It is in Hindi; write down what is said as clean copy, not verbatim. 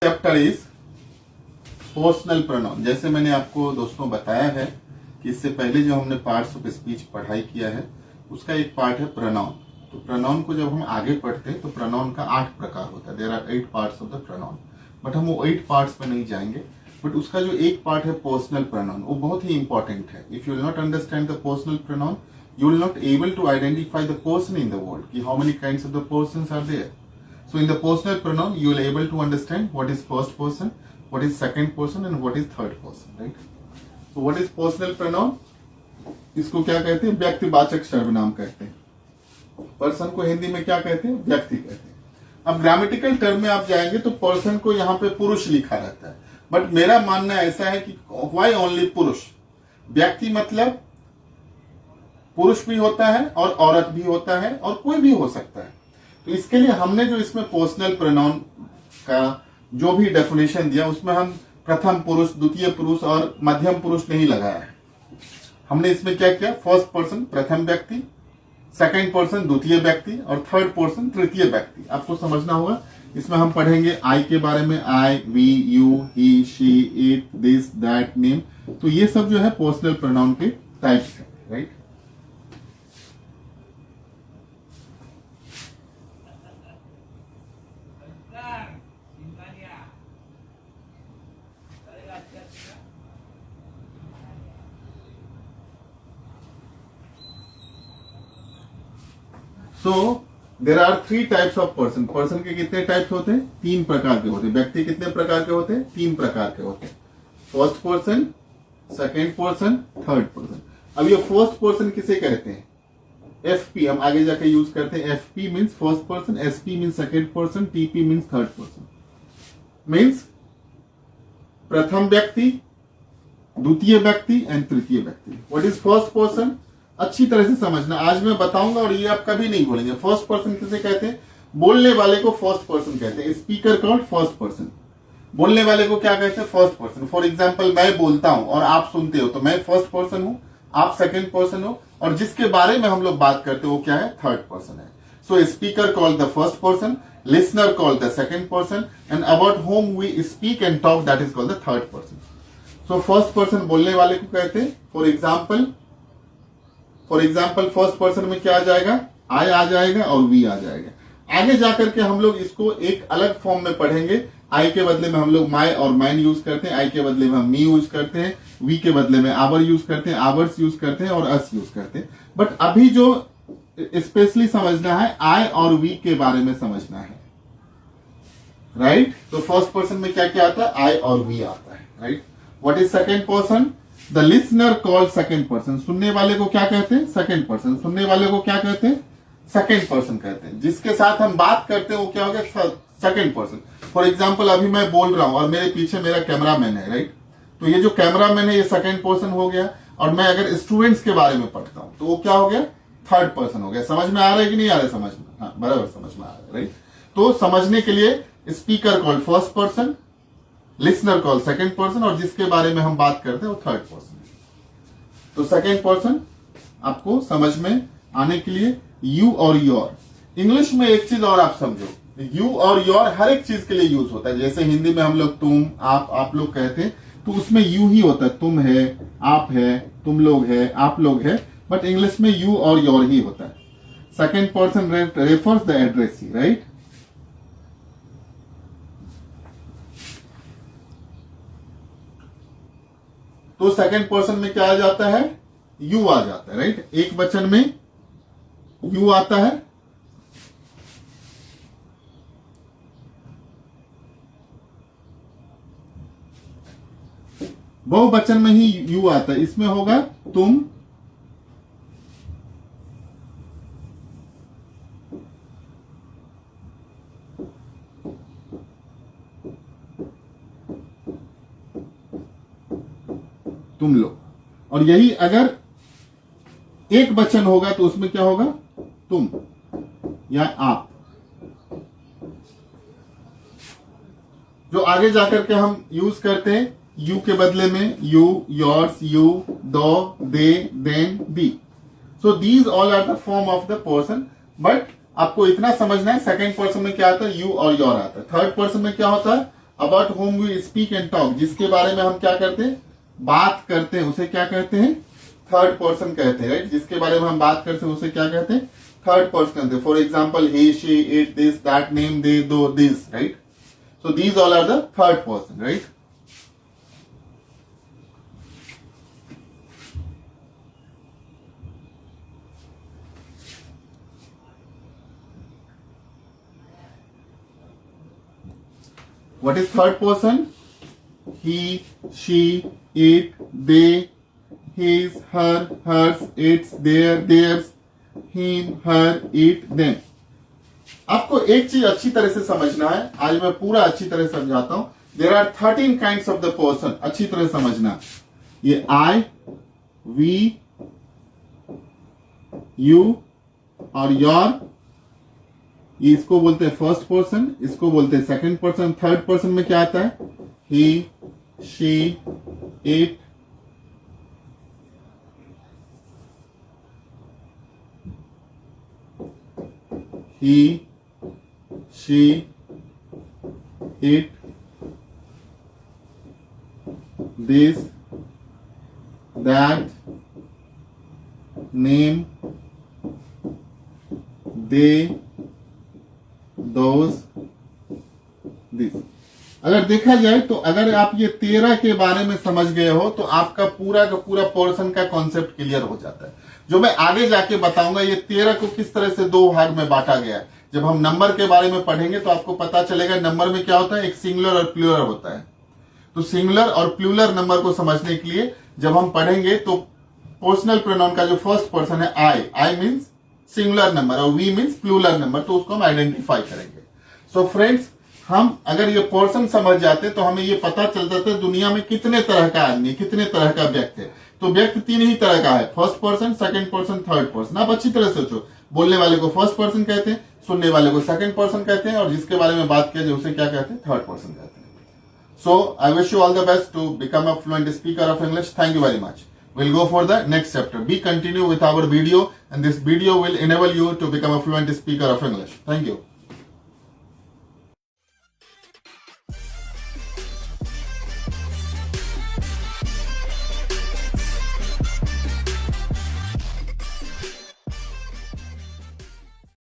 Chapter is personal pronoun. जैसे मैंने आपको दोस्तों बताया है कि इससे पहले जो हमने पार्ट्स ऑफ स्पीच पढ़ाई किया है उसका एक पार्ट है प्रोनाउन। तो प्रोनाउन को जब हम आगे पढ़ते हैं तो प्रोनाउन का 8 प्रकार होता है। There are 8 parts of the pronoun, but हम वो 8 पार्ट्स पे नहीं जाएंगे। बट उसका जो एक पार्ट है पर्सनल प्रोनाउन, वो बहुत ही इंपॉर्टेंट है। If you will not understand the personal pronoun, you will not able to identify the person in the world, ki how many kinds of the persons are there. So in the personal pronoun you will able to understand what is first person, what is second person and what is third person, right? So what is personal pronoun? इसको क्या कहते हैं? व्यक्तिवाचक सर्वनाम कहते हैं। पर्सन को हिंदी में क्या कहते हैं? व्यक्ति कहते हैं। अब ग्रामेटिकल टर्म में आप जाएंगे तो पर्सन को यहाँ पे पुरुष लिखा रहता है, बट मेरा मानना ऐसा है कि व्हाई ओनली पुरुष? व्यक्ति मतलब पुरुष भी होता है और औरत भी होता है और कोई भी हो सकता है। तो इसके लिए हमने जो इसमें पर्सनल प्रोनाउन का जो भी डेफिनेशन दिया उसमें हम प्रथम पुरुष, द्वितीय पुरुष और मध्यम पुरुष नहीं लगाया है। हमने इसमें क्या किया? फर्स्ट पर्सन प्रथम व्यक्ति, सेकंड पर्सन द्वितीय व्यक्ति और थर्ड पर्सन तृतीय व्यक्ति। आपको समझना होगा। इसमें हम पढ़ेंगे आई के बारे में, I, we, you, he, she, it, this, that, name. तो ये सब जो है पर्सनल प्रोनाउन के टाइप्स है, right? So there are 3 types of person. Person के कितने टाइप्स होते हैं? 3 प्रकार के होते हैं। व्यक्ति कितने प्रकार के होते हैं? 3 प्रकार के होते हैं। First person, second person, third person. अब ये फर्स्ट पर्सन किसे कहते हैं? एफपी हम आगे जाके यूज करते हैं। FP means first person, SP means second person, TP means third person. Means प्रथम व्यक्ति, द्वितीय व्यक्ति एंड तृतीय व्यक्ति। What is first person? अच्छी तरह से समझना, आज मैं बताऊंगा और ये आप कभी नहीं भूलेंगे। फर्स्ट पर्सन किसे कहते हैं? बोलने वाले को फर्स्ट पर्सन कहते हैं। Speaker called first person. बोलने वाले को क्या कहते हैं? First person. फॉर एग्जाम्पल मैं बोलता हूं और आप सुनते हो तो मैं फर्स्ट पर्सन हूं, आप सेकेंड पर्सन हो, और जिसके बारे में हम लोग बात करते हैं वो क्या है? थर्ड पर्सन है। So speaker called the first person, listener called the second person, and about whom we speak and talk that is called the third person. So first person बोलने वाले को कहते हैं। फॉर एग्जाम्पल फर्स्ट पर्सन में क्या आ जाएगा? आई आ जाएगा और वी आ जाएगा। आगे जाकर के हम लोग इसको एक अलग फॉर्म में पढ़ेंगे। आई के बदले में हम लोग माई और माइन यूज करते हैं, आई के बदले में हम मी यूज करते हैं, वी के बदले में आवर यूज करते हैं, आवर्स यूज करते हैं और अस यूज करते हैं। बट अभी जो स्पेशली समझना है, आई और वी के बारे में समझना है, राइट? तो फर्स्ट पर्सन में क्या क्या आता है? आई और वी आता है, right? What is second person? The listener call second person. सुनने वाले को क्या कहते हैं? Second person. सुनने वाले को क्या कहते हैं? सेकेंड पर्सन कहते हैं। जिसके साथ हम बात करते हैं वो क्या हो गया? Second person. फॉर एग्जाम्पल अभी मैं बोल रहा हूं और मेरे पीछे मेरा कैमरामैन है, राइट? तो ये जो कैमरामैन है ये सेकेंड पर्सन हो गया। और मैं अगर स्टूडेंट्स के बारे में पढ़ता हूं तो वो क्या हो गया? थर्ड पर्सन हो गया। समझ में आ रहा है कि नहीं आ रहा है? समझ में, हाँ बराबर समझ में आ रहा है, राइट? तो समझने के लिए speaker call first person, listener call second person, और जिसके बारे में हम बात करते हैं वो थर्ड पर्सन। तो सेकेंड पर्सन आपको समझ में आने के लिए यू और योर। इंग्लिश में एक चीज और आप समझो, यू और योर हर एक चीज के लिए यूज होता है। जैसे हिंदी में हम लोग तुम, आप लोग कहते हैं तो उसमें यू ही होता है। तुम है, आप है, तुम लोग है, आप लोग है, बट इंग्लिश में यू और योर ही होता है। Second person refers the addressee, right? तो सेकेंड पर्सन में क्या आ जाता है? यू आ जाता है, राइट? एक वचन में यू आता है। बहुवचन में ही यू आता है। इसमें होगा तुम, तुम लोग। और यही अगर एक वचन होगा तो उसमें क्या होगा? तुम या आप। जो आगे जाकर के हम यूज करते हैं, यू के बदले में you, yours, you, though, they, then, the. So these all are the form of the person. But आपको इतना समझना है, सेकेंड पर्सन में क्या आता है? यू और योर आता है। थर्ड पर्सन में क्या होता है? About whom we speak and talk, जिसके बारे में हम क्या करते हैं, बात करते हैं, उसे क्या कहते हैं, थर्ड पर्सन कहते हैं, राइट। जिसके बारे में हम बात करते हैं उसे क्या कहते हैं, थर्ड पर्सन कहते हैं। For example he, she, it, this, that, name, they, though, this, right. So these all are the third person, right. What is third person? He, she, it, they, his, her, hers, its, their, theirs, him, her, it, them. आपको एक चीज अच्छी तरह से समझना है, आज मैं पूरा अच्छी तरह से समझाता हूं। There are 13 kinds of the person, अच्छी तरह समझना। ये I, we, you और your, ये इसको बोलते हैं फर्स्ट पर्सन, इसको बोलते हैं सेकंड पर्सन। थर्ड पर्सन में क्या आता है, he, she, it, he, she, it, this, that, name, they, those, this। अगर देखा जाए तो अगर आप ये 13 के बारे में समझ गए हो तो आपका पूरा का पूरा पोर्शन का कॉन्सेप्ट क्लियर हो जाता है। जो मैं आगे जाके बताऊंगा ये 13 को किस तरह से दो भाग में बांटा गया है। जब हम नंबर के बारे में पढ़ेंगे तो आपको पता चलेगा नंबर में क्या होता है, एक सिंगुलर और प्लूरल होता है। तो सिंगुलर और प्लूरल नंबर को समझने के लिए जब हम पढ़ेंगे तो पर्सनल प्रोनाउन का जो फर्स्ट पर्सन है आई मीन्स सिंगुलर नंबर और वी मीन्स प्लूरल नंबर, तो उसको हम आइडेंटिफाई करेंगे। सो फ्रेंड्स, हम अगर ये पोर्शन समझ जाते तो हमें ये पता चल जाता दुनिया में कितने तरह का आदमी, कितने तरह का व्यक्ति है। तो व्यक्ति 3 ही तरह का है, first person, second person, third person. आप अच्छी तरह से सोचो, बोलने वाले को फर्स्ट पर्सन कहते हैं, सुनने वाले को सेकंड पर्सन कहते हैं और जिसके बारे में बात किया जाए उसे क्या कहते हैं, थर्ड पर्सन कहते हैं। So I wish you all the best to become a fluent speaker of English. Thank you very much. We'll go for the next chapter. We continue with our video and this video will enable you to become a fluent speaker of English. Thank you.